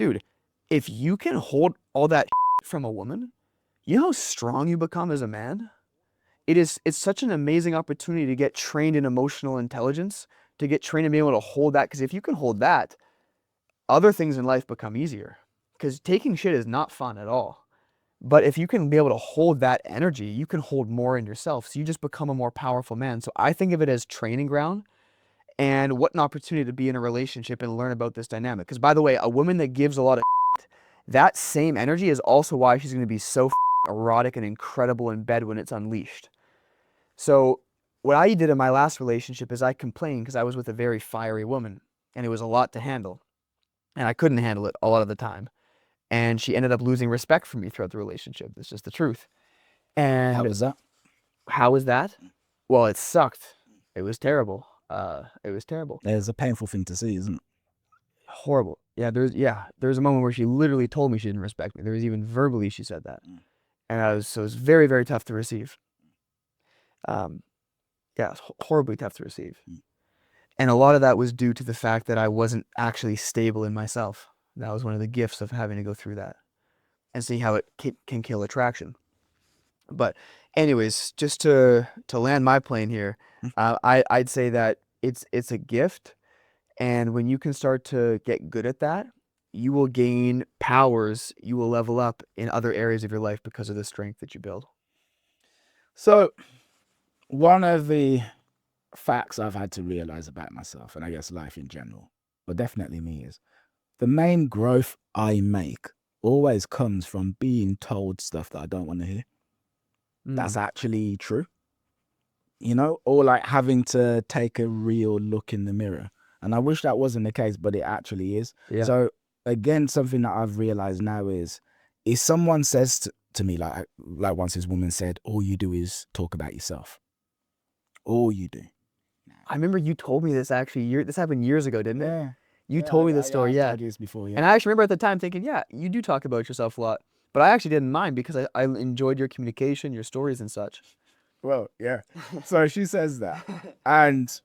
dude, if you can hold all that from a woman, you know how strong you become as a man? It's such an amazing opportunity to get trained in emotional intelligence, to get trained in being able to hold that. Because if you can hold that, other things in life become easier. Because taking shit is not fun at all. But if you can be able to hold that energy, you can hold more in yourself. So you just become a more powerful man. So I think of it as training ground, and what an opportunity to be in a relationship and learn about this dynamic. Because by the way, a woman that gives a lot of that same energy is also why she's going to be so erotic and incredible in bed when it's unleashed. So what I did in my last relationship is I complained because I was with a very fiery woman and it was a lot to handle. And I couldn't handle it a lot of the time. And she ended up losing respect for me throughout the relationship. That's just the truth. And How was that? how was that? Well, it sucked. It was terrible. It was terrible. It's a painful thing to see, isn't it? Horrible. There's a moment where she literally told me she didn't respect me. There was even verbally she said that. And so it was very, very tough to receive. It's horribly tough to receive. And a lot of that was due to the fact that I wasn't actually stable in myself. That was one of the gifts of having to go through that and see how it can kill attraction. But anyways, just to land my plane here, I'd say that it's a gift. And when you can start to get good at that, you will gain powers, you will level up in other areas of your life because of the strength that you build. So one of the facts I've had to realize about myself, and I guess life in general, but definitely me, is the main growth I make always comes from being told stuff that I don't want to hear. That's actually true. You know, or like having to take a real look in the mirror. And I wish that wasn't the case, but it actually is. Yeah. So again, something that I've realized now is if someone says to me, like once this woman said, all you do is talk about yourself. All you do. I remember you told me this actually. This happened years ago, didn't it? Yeah. You told me this story, I've told you this before, yeah. And I actually remember at the time thinking, yeah, you do talk about yourself a lot. But I actually didn't mind because I enjoyed your communication, your stories and such. Well, yeah. So she says that. And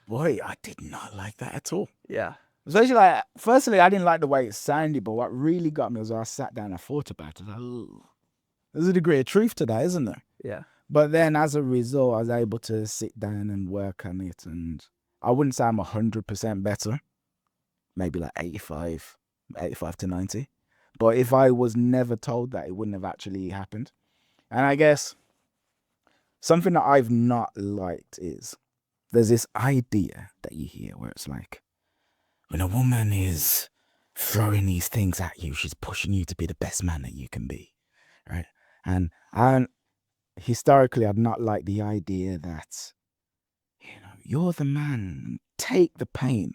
boy, I did not like that at all. Yeah. Especially like, firstly, I didn't like the way it sounded, but what really got me was I sat down and thought about it. I was like, ooh, there's a degree of truth to that, isn't there? Yeah. But then as a result, I was able to sit down and work on it. And I wouldn't say I'm 100% better. Maybe like 85 to 90. But if I was never told that, it wouldn't have actually happened. And I guess something that I've not liked is there's this idea that you hear where it's like, when a woman is throwing these things at you, she's pushing you to be the best man that you can be, right? And historically, I've not liked the idea that, you know, you're the man, take the pain,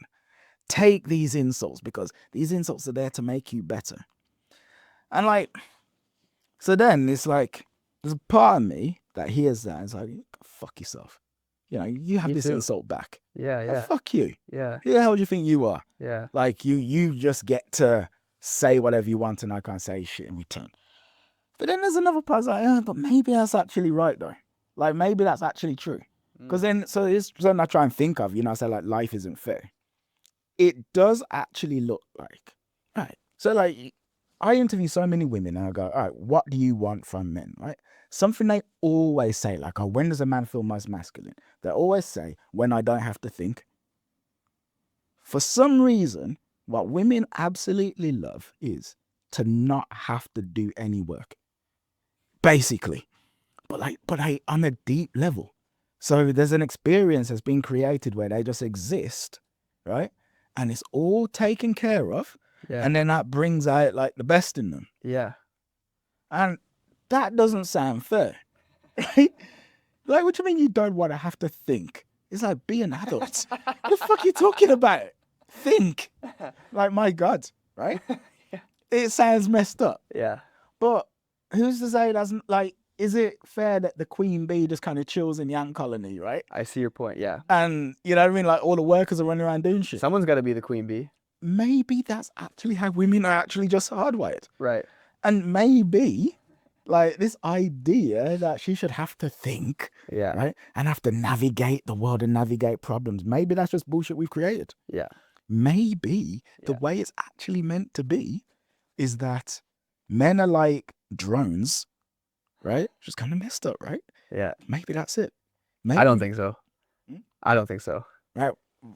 take these insults, because these insults are there to make you better. And like, so then it's like, there's a part of me that hears that and it's like, fuck yourself. You know, you have this insult back. Yeah. Like, fuck you. Yeah. Who the hell do you think you are? Yeah. Like, you just get to say whatever you want and I can't say shit in return. But then there's another part like, but maybe that's actually right though. Like, maybe that's actually true. Because then, so it's something I try and think of, you know, I say like, life isn't fair. It does actually look like, right. So like, I interview so many women and I go, all right, what do you want from men, right? Something they always say, like, oh, when does a man feel most masculine? They always say, when I don't have to think. For some reason, what women absolutely love is to not have to do any work. Basically. But on a deep level. So there's an experience that's been created where they just exist, right? And it's all taken care of. Yeah. And then that brings out like the best in them. Yeah. And that doesn't sound fair, right? Like, what do you mean you don't want to have to think? It's like, be an adult. What the fuck are you talking about? Think. Like, my God, right? Yeah. It sounds messed up. Yeah. But who's to say it doesn't, like, is it fair that the queen bee just kind of chills in the ant colony, right? I see your point, yeah. And, you know what I mean? Like, all the workers are running around doing shit. Someone's got to be the queen bee. Maybe that's actually how women are actually just hardwired. Right. And maybe, like, this idea that she should have to think, right? And have to navigate the world and navigate problems. Maybe that's just bullshit we've created. Yeah. maybe the Yeah. way it's actually meant to be is that men are like drones, right? Just kind of messed up, right? Yeah. Maybe that's it. Maybe. I don't think so. Hmm? I don't think so. Right.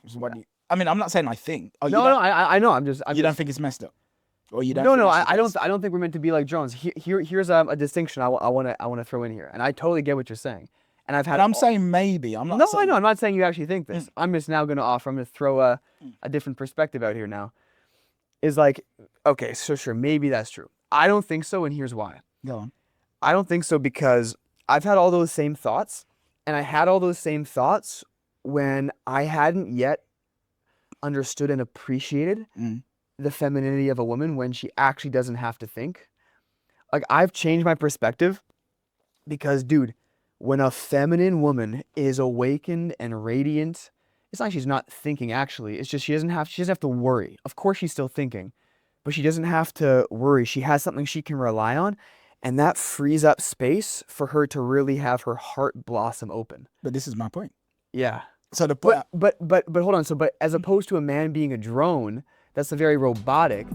So what do you, I mean, I'm not saying I think. Oh, No, no, I know. I'm you just don't think it's messed up, or you don't? no, think no. it's just us? I don't think we're meant to be like drones. Here's a distinction I want to throw in here, and I totally get what you're saying. And I've had. And I'm saying maybe. I'm not. No, saying, I know. I'm not saying you actually think this. I'm just now going to offer. I'm going to throw a different perspective out here now. Is like, okay, so sure, maybe that's true. I don't think so, and here's why. Go on. I don't think so because I've had all those same thoughts, and I had all those same thoughts when I hadn't yet understood and appreciated the femininity of a woman when she actually doesn't have to think. Like, I've changed my perspective because, dude, when a feminine woman is awakened and radiant, it's not like she's not thinking actually. It's just she doesn't have to worry. Of course she's still thinking, but she doesn't have to worry. She has something she can rely on, and that frees up space for her to really have her heart blossom open. But this is my point. Yeah. So the point. But hold on. So, but as opposed to a man being a drone, that's a very robotic.